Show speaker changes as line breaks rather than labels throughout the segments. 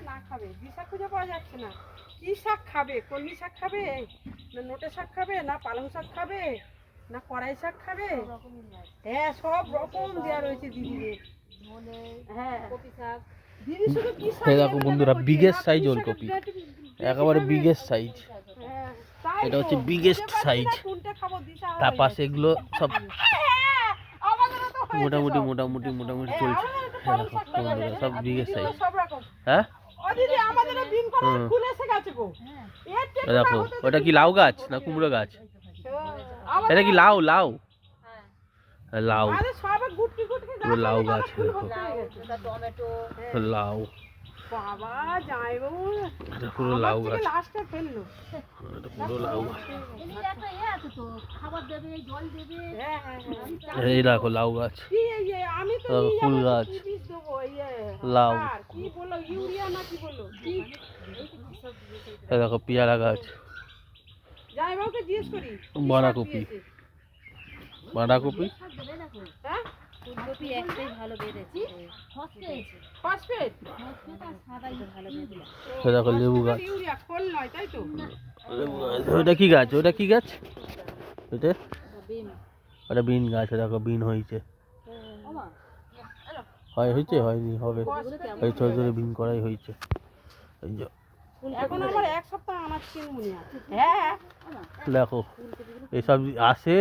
না খাবে, দিশা খুঁজে পাওয়া যাচ্ছে না। কি শাক খাবে? কলমি শাক খাবে, না নোটে শাক খাবে, না পালং শাক খাবে, না কড়াই শাক খাবে? হ্যাঁ, সব রকম দেওয়া রয়েছে দিদিদের। হ্যাঁ, কপি শাক। দিদি শুধু কি শাক
দেখো বন্ধুরা, বিগেস্ট সাইজ ওলকপি, একেবারে বিগেস্ট সাইজ। এটা হচ্ছে বিগেস্ট সাইজ। তার পাশে এগুলো সব মোটামুটি মোটামুটি মোটামুটি চলছে। সব বিগেস্ট সাইজ। হ্যাঁ, দেখো ওটা কি লাউ গাছ না কুমড়ো গাছ? এটা কি লাউ? লাউ লাউ লাউ গাছ। লাউ
বাবা জামাইবাবু
এটা পুরো লাউ গাছ।
লাস্টে ফেললো।
এটা পুরো লাউ গাছ। এই দেখো লাউ গাছ, ফুল গাছ, লাউ। এই দেখো পেয়ারা গাছ, বাঁধাকপি, বাঁধাকপি, দেখো লেবু গাছ। ওটা কি গাছ? ওটা কি গাছ? ওটা ওটা বিন গাছ। দেখো বিন হয়েছে, হয়েছে হয়নি হবে, ওই ছোট ছোট বিন করাই হয়েছে।
এখন আমার এক সপ্তাহ আমার হ্যাঁ
দেখো এসব আসে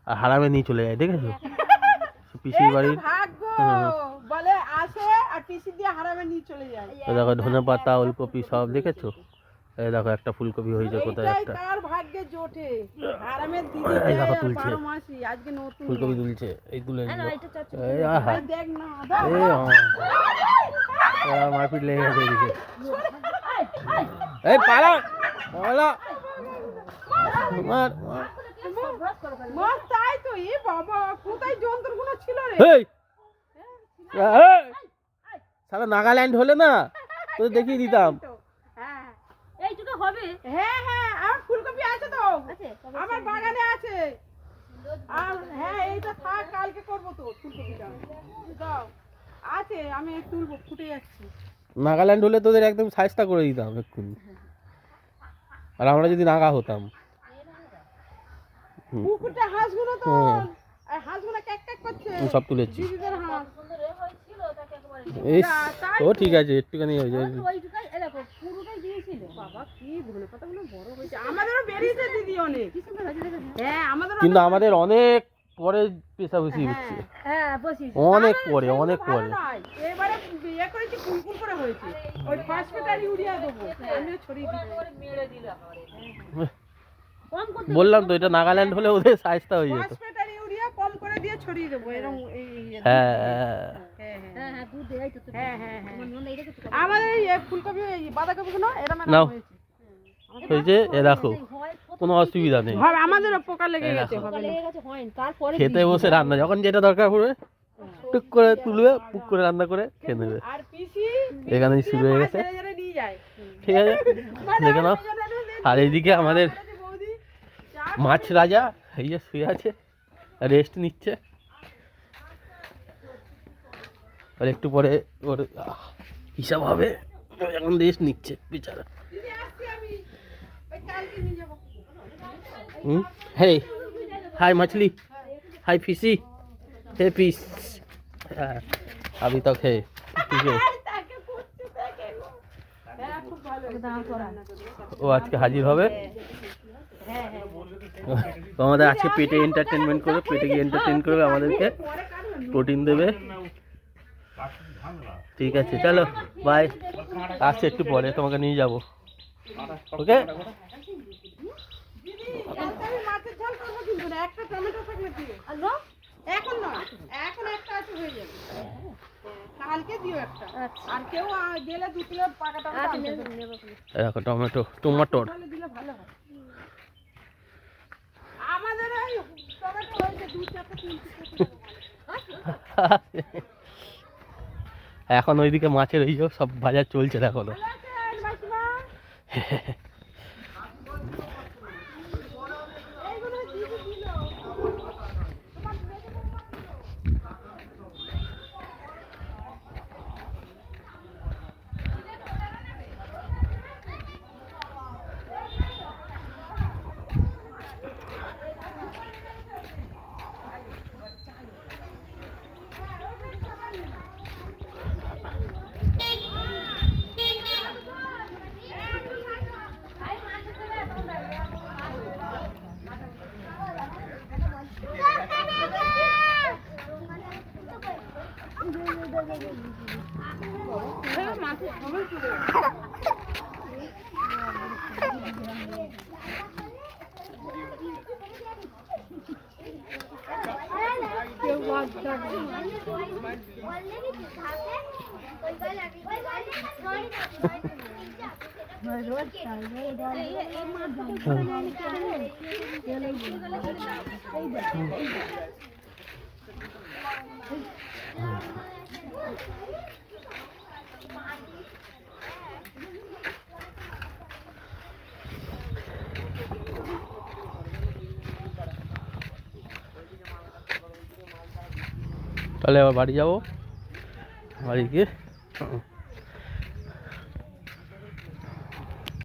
আর হারামে নিয়ে চলে যায়, দেখেছো? পিসির বাড়ির
বলে আসে আর পিসি দিয়ে হারামে নিয়ে চলে যায়।
দেখো ধনে পাতা, ওলকপি সব দেখেছো? এই দেখো একটা ফুলকপি হয়েছে কোথায় একটা।
কার ভাগ্যে জোটে হারামের দিদি।
এই দেখো তুলছে,
আজকে নতুন
ফুলকপি তুলছে। এই তুলে
দেখ না
মারপিট লেগে গেছে এদিকে। এই পালা পালা মার
মার। তাই তো, এ বাবা কোথায় যন্ত্রগুলো ছিল রে?
এই সারা নাগাল্যান্ড হলে না তোদের দেখিয়ে দিতাম।
এইটুকু হবে। হ্যাঁ হ্যাঁ, আমার ফুলকপি আছে তো, আমার বাগানে আছে। আর হ্যাঁ, এইটা থাক, কালকে করবো তো ফুলকপিটা। দাও আছে, আমি তুলবো, ফুটে যাচ্ছে।
নাগাল্যান্ড হলে তোদের একদম সাইজটা করে দিতাম এক্ষুনি, আর আমরা যদি নাগা হতাম।
পুকুরটা হাঁসগুলো তো, হাঁসগুলো ক্যাক ক্যাক করছে।
সব তুলেছি।
দিদিদের হাঁস।
ও ঠিক আছে, একটুখানি হয়ে যায়।
বাবা কি ধনেপাতাগুলো বড় হয়েছে। আমাদেরও বেরিয়েছে দিদি অনেক। হ্যাঁ,
কিন্তু আমাদের অনেক পরে পেশাবেশি হচ্ছে, অনেক পরে, অনেক পরে।
এবারে বিয়ে করেছি কুলকুল করে হয়েছে। ওই ফসফেট আর ইউরিয়া দেবো, আমিও ছড়িয়ে দিই।
বললাম তো এটা নাগাল্যান্ড হলে ওদের সাইজটা হয়ে যেত।
ফসফেট আর ইউরিয়া কম করে দিয়ে ছড়িয়ে দেবো এরকম।
হ্যাঁ
আমাদের এই ফুলকপি বাঁধাকপিগুলো এরকম
হয়েছে। এ দেখো কোনো অসুবিধা নেই,
আমাদেরও পোকা লেগে গেছে।
খেতে বসে রান্না যখন যেটা দরকার পড়বে টুক করে তুলবে, পুক করে রান্না করে খেয়ে নেবে। এখানেই শুরু হয়ে গেছে, ঠিক আছে দেখে নাও। আর এইদিকে আমাদের মাছ রাজা এই যে শুয়ে আছে, রেস্ট নিচ্ছে। আর একটু পরে ওর হিসাব হবে, এখন রেস্ট নিচ্ছে বেচারা। हे हाय मछली, हाय फिशी, हे फिश। अभी तक है ठीक है। ও আজকে হাজির হবে। আমাদের আজকে পেটে এন্টারটেনমেন্ট করবে, পেটে গিয়ে এন্টারটেন করবে, আমাদেরকে প্রোটিন দেবে। ঠিক আছে চলো বাই, আসছে একটু পরে তোমাকে নিয়ে যাবো। ওকে
একটা টমেটো থাকলে দিও। এখন না, এখন একটা আছে হয়ে যাবে। কালকে দিও একটা। আর কেউ গেলে দু কিলো পাকা টমেটো নেব।
দেখো টমেটো, টমেটো
দিলে ভালো হয়। আমাদের এই টমেটো হয়েছে 2-4-3
এখন ওইদিকে মাছের এই সব বাজার চলছে দেখো না। তাহলে আবার বাড়ি যাবো, বাড়ি গিয়ে